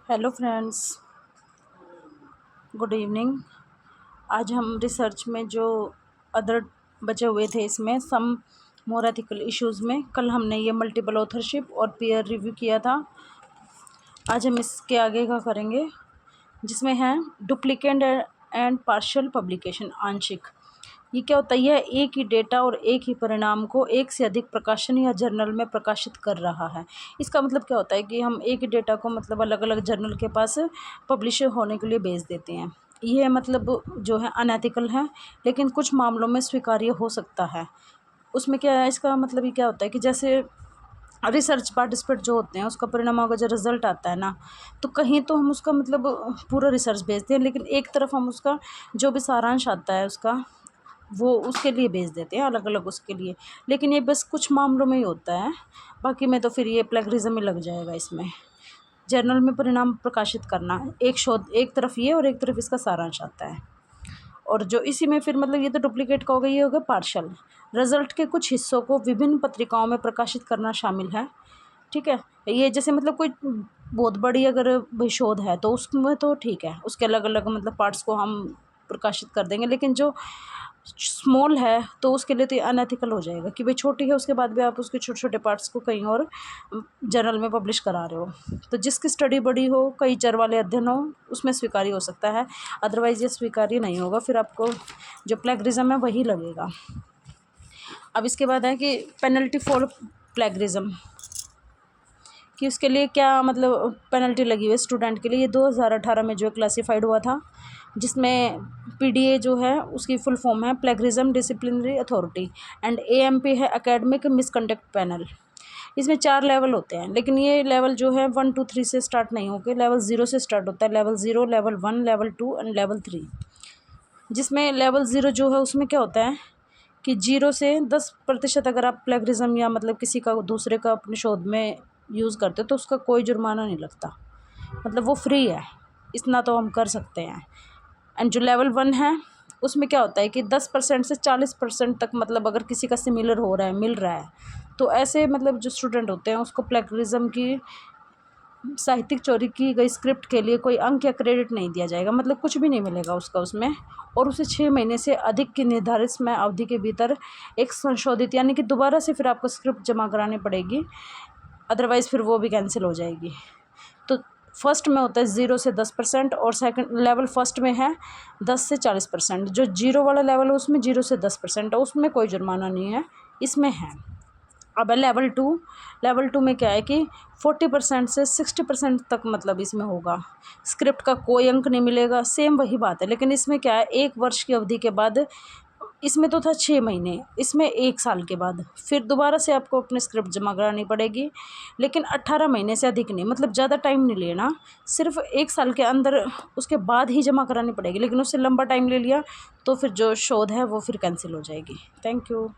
Hello friends, good evening. आज हम research में जो अदर बचे हुए थे इसमें सम मोर एथिकल इश्यूज़ में कल हमने ये मल्टीपल ऑथरशिप और पीयर रिव्यू किया था। आज हम इसके आगे का करेंगे जिसमें है डुप्लीकेट एंड पार्शियल पब्लिकेशन, आंशिक। ये क्या होता है? यह एक ही डेटा और एक ही परिणाम को एक से अधिक प्रकाशन या जर्नल में प्रकाशित कर रहा है। इसका मतलब क्या होता है कि हम एक ही डेटा को मतलब अलग अलग जर्नल के पास पब्लिश होने के लिए भेज देते हैं। यह मतलब जो है अनएथिकल है, लेकिन कुछ मामलों में स्वीकार्य हो सकता है। उसमें क्या है, इसका मतलब ये क्या होता है कि जैसे रिसर्च पार्टिसिपेट जो होते हैं उसका परिणाम अगर जो रिज़ल्ट आता है ना, तो कहीं तो हम उसका मतलब पूरा रिसर्च भेजते हैं, लेकिन एक तरफ हम उसका जो भी सारांश आता है उसका वो उसके लिए भेज देते हैं अलग अलग उसके लिए। लेकिन ये बस कुछ मामलों में ही होता है, बाकी में तो फिर ये प्लेगरिज्म ही लग जाएगा। इसमें जर्नल में परिणाम प्रकाशित करना, एक शोध एक तरफ ये और एक तरफ इसका सारांश आता है। और जो इसी में फिर मतलब ये तो डुप्लीकेट का हो गया, ये हो गया पार्शल। रिजल्ट के कुछ हिस्सों को विभिन्न पत्रिकाओं में प्रकाशित करना शामिल है। ठीक है, ये जैसे मतलब कोई बहुत बड़ी अगर भाई शोध है तो उसमें तो ठीक है, उसके अलग अलग मतलब पार्ट्स को हम प्रकाशित कर देंगे। लेकिन जो स्मॉल है तो उसके लिए तो अनएथिकल हो जाएगा कि भाई छोटी है उसके बाद भी आप उसके छोटे छोटे पार्ट्स को कहीं और जर्नल में पब्लिश करा रहे हो। तो जिसकी स्टडी बड़ी हो, कई चर वाले अध्ययन हो, उसमें स्वीकार्य हो सकता है, अदरवाइज ये स्वीकार्य नहीं होगा। फिर आपको जो प्लेगरिज्म है वही लगेगा। अब इसके बाद है कि पेनल्टी फॉर प्लेगरिज्म, कि उसके लिए क्या मतलब पेनल्टी लगी हुई है स्टूडेंट के लिए। ये 2018 में जो क्लासिफाइड हुआ था, जिसमें पीडीए जो है उसकी फुल फॉर्म है plagiarism disciplinary authority and AMP है एकेडमिक मिसकंडक्ट पैनल। इसमें 4 लेवल होते हैं, लेकिन ये लेवल जो है 1 2 3 से स्टार्ट नहीं होकर लेवल 0 से स्टार्ट होता है। Level 0, level 1, level 2 and level 3। जिसमें लेवल 0 जो है उसमें क्या होता है कि 0 से 10% अगर आप प्लेगरिज्म या मतलब किसी का दूसरे का अपने शोध में यूज़ करते हो तो उसका कोई जुर्माना नहीं लगता, मतलब वो फ्री है, इतना तो हम कर सकते हैं। एंड जो लेवल 1 है उसमें क्या होता है कि 10% से 40% तक मतलब अगर किसी का सिमिलर हो रहा है, मिल रहा है, तो ऐसे मतलब जो स्टूडेंट होते हैं उसको प्लेगरिज्म की साहित्यिक चोरी की गई स्क्रिप्ट के लिए कोई अंक या क्रेडिट नहीं दिया जाएगा, मतलब कुछ भी नहीं मिलेगा उसका उसमें। और उसे 6 महीने से अधिक की निर्धारित समय अवधि के भीतर एक संशोधित यानी कि दोबारा से फिर आपको स्क्रिप्ट जमा करानी पड़ेगी, अदरवाइज़ फिर वो भी कैंसिल हो जाएगी। तो फर्स्ट में होता है 0 से 10% और सेकंड लेवल फर्स्ट में है 10 से 40%। जो 0 वाला लेवल है उसमें 0 से 10% है, उसमें कोई जुर्माना नहीं है, इसमें है। अब है लेवल 2। लेवल 2 में क्या है कि 40% से 60% तक मतलब इसमें होगा, स्क्रिप्ट का कोई अंक नहीं मिलेगा, सेम वही बात है। लेकिन इसमें क्या है, 1 वर्ष की अवधि के बाद, इसमें तो था 6 महीने, इसमें 1 साल के बाद फिर दोबारा से आपको अपनी स्क्रिप्ट जमा करानी पड़ेगी, लेकिन 18 महीने से अधिक नहीं, मतलब ज़्यादा टाइम नहीं लेना, सिर्फ 1 साल के अंदर उसके बाद ही जमा करानी पड़ेगी। लेकिन उससे लंबा टाइम ले लिया तो फिर जो शोध है वो फिर कैंसिल हो जाएगी। Thank you.